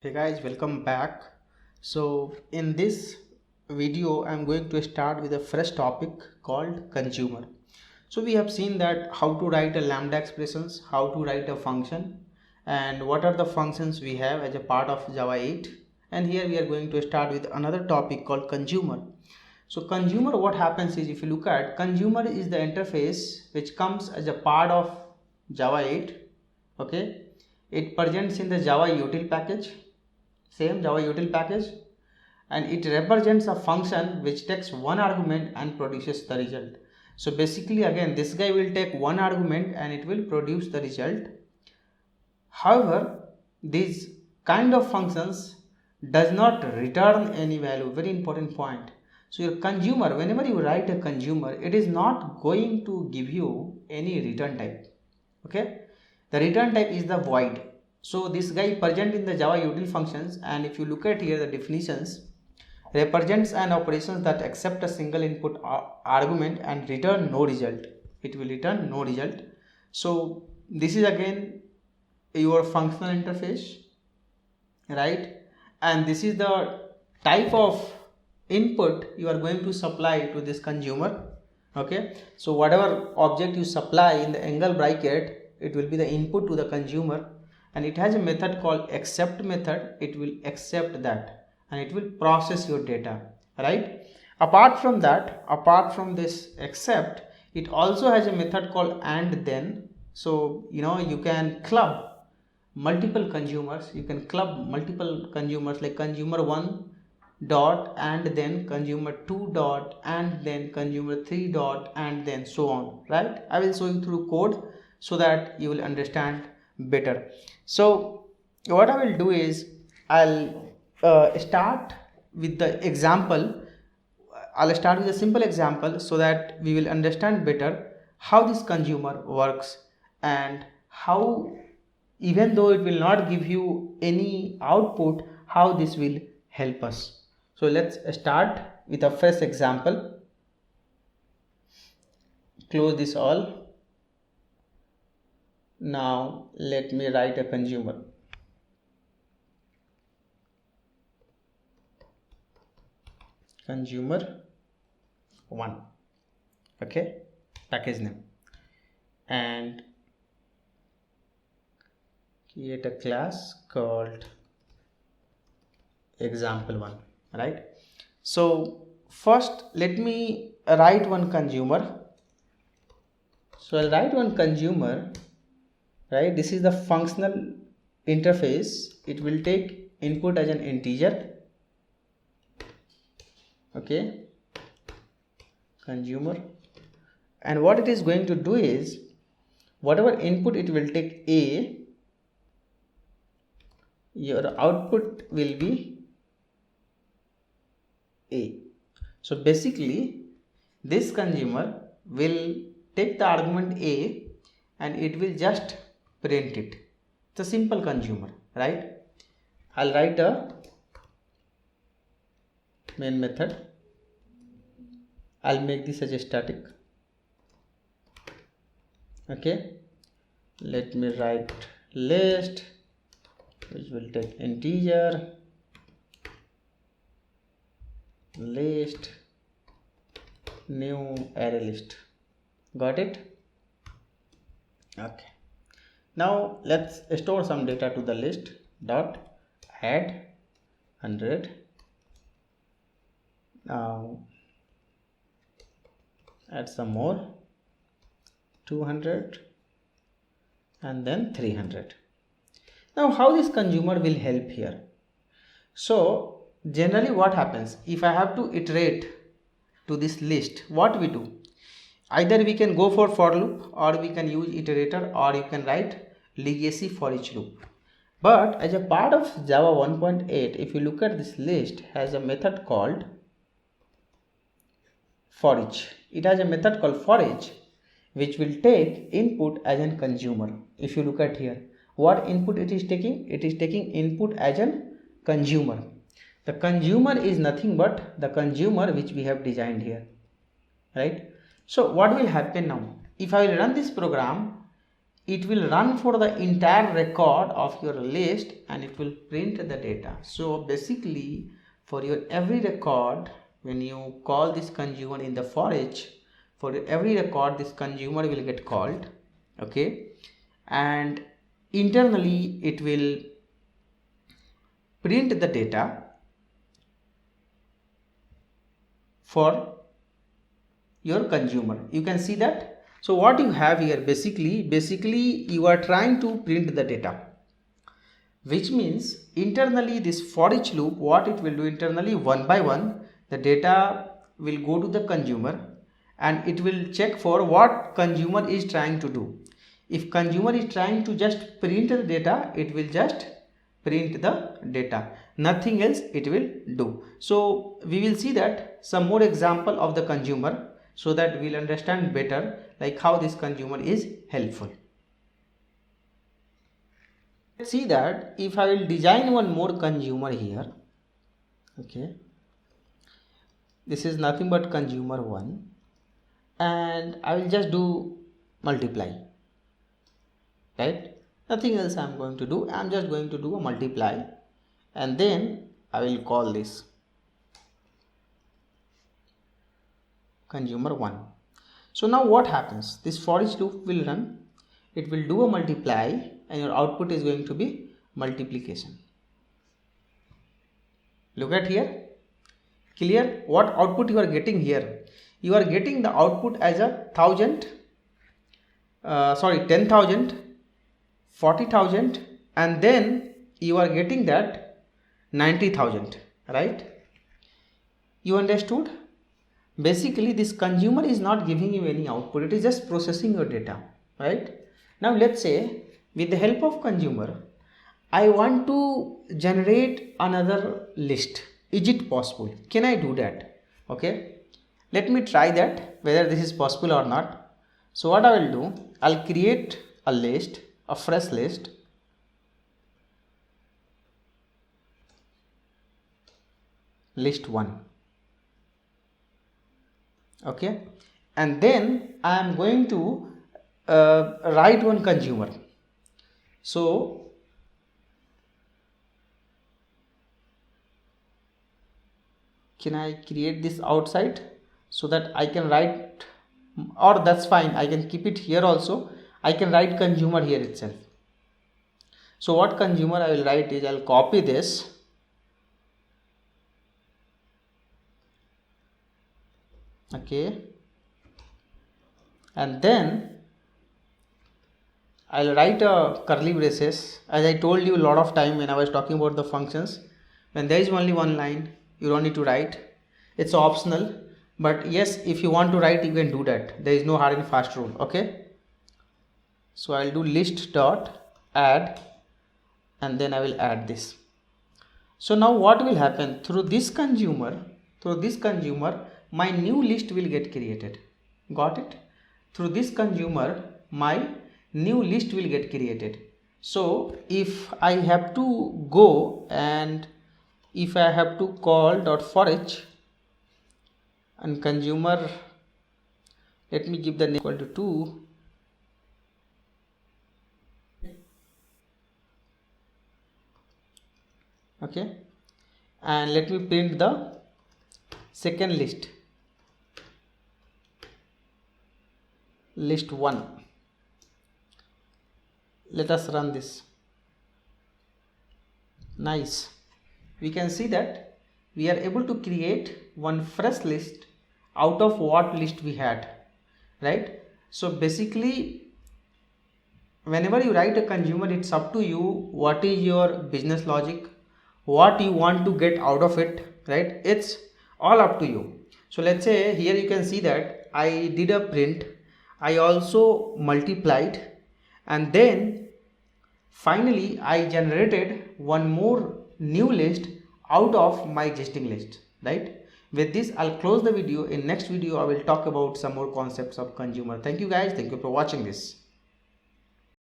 Hey guys, welcome back. So in this video I'm going to start with a fresh topic called consumer. So we have seen that how to write a lambda expressions, how to write a function, and what are the functions we have as a part of Java 8. And here we are going to start with another topic called consumer. So consumer, what happens is, if you look at consumer, is the interface which comes as a part of Java 8. Okay, it presents in the Java util package, same Java util package, and it represents a function which takes one argument and produces the result. So basically again this guy will take one argument and it will produce the result. However, these kind of functions does not return any value. Very important point. So your consumer, whenever you write a consumer, it is not going to give you any return type. Okay, the return type is the void. So this guy present in the Java util functions, and if you look at here the definitions, represents an operation that accept a single input argument and return no result. It will return no result. So this is again your functional interface, right? And this is the type of input you are going to supply to this consumer. Okay, so whatever object you supply in the angle bracket, it will be the input to the consumer, and it has a method called accept method. It will accept that and it will process your data, right? Apart from that, apart from this accept, it also has a method called and then. So you can club multiple consumers, you can club multiple consumers, like consumer 1 dot and then consumer 2 dot and then consumer 3 dot and then so on, right? I will show you through code so that you will understand better. So what I will do is I'll start with the example. I'll start with a simple example so that we will understand better how this consumer works, and how, even though it will not give you any output, how this will help us. So let's start with a first example. Close this all. Now let me write a consumer. Consumer 1. Okay, package name, and create a class called example1, right? So first let me write one consumer. So I'll write one consumer, right? This is the functional interface. It will take input as an integer. Okay, consumer, and what it is going to do is, whatever input it will take A, your output will be A. So basically this consumer will take the argument A and it will just print it. It's a simple consumer, right? I'll write a main method. I'll make this as a static. Okay, let me write list, which will take integer, list, new array list. Got it? Okay, now let's store some data to the list. Dot add 100. Now add some more, 200, and then 300. Now how this consumer will help here? So generally what happens, if I have to iterate to this list, what we do, either we can go for loop, or we can use iterator, or you can write legacy for each loop. But as a part of Java 1.8, if you look at this list, has a method called for each. It has a method called for each, which will take input as a consumer. If you look at here, what input it is taking? It is taking input as a consumer. The consumer is nothing but the consumer which we have designed here, right? So what will happen now? If I will run this program, it will run for the entire record of your list and it will print the data. So basically for your every record, when you call this consumer in the for each, for every record this consumer will get called, okay, and internally it will print the data for your consumer. You can see that. So what you have here, basically you are trying to print the data, which means internally this for each loop, what it will do internally, one by one the data will go to the consumer and it will check for what consumer is trying to do. If consumer is trying to just print the data, it will just print the data, nothing else it will do. So we will see that some more example of the consumer, so that we'll understand better like how this consumer is helpful. Let's see that if I will design one more consumer here, okay, this is nothing but consumer 1 and I will just do multiply, right? Nothing else I am going to do. I am just going to do a multiply and then I will call this consumer 1. So now what happens? This for each loop will run, it will do a multiply and your output is going to be multiplication. Look at here, clear what output you are getting here. You are getting the output as a 10,000, 40,000 and then you are getting that 90,000, right? You understood? Basically this consumer is not giving you any output, it is just processing your data, right? Now let's say with the help of consumer I want to generate another list. Is it possible? Can I do that? Okay, let me try that whether this is possible or not. So what I will do, I'll create a list, a fresh list, list 1, okay, and then I am going to write one consumer. So can I create this outside so that I can write, or that's fine, I can keep it here also. I can write consumer here itself. So what consumer I will write is, I'll copy this, okay, and then I'll write a curly braces. As I told you a lot of time when I was talking about the functions, when there is only one line, you don't need to write, it's optional, but yes, if you want to write you can do that. There is no hard and fast rule, okay. So I'll do list dot add and then I will add this. So now what will happen, through this consumer my new list will get created. Got it? Through this consumer my new list will get created. So if I have to go and if I have to call dot for each and consumer, let me give the name equal to 2, okay, and let me print the second list, list 1. Let us run this. Nice, we can see that we are able to create one fresh list out of what list we had, right? So basically whenever you write a consumer, it's up to you what is your business logic, what you want to get out of it, right? It's all up to you. So let's say here you can see that I did a print, I also multiplied, and then finally I generated one more new list out of my existing list, right? With this I'll close the video. In next video I will talk about some more concepts of consumer. Thank you guys, thank you for watching this.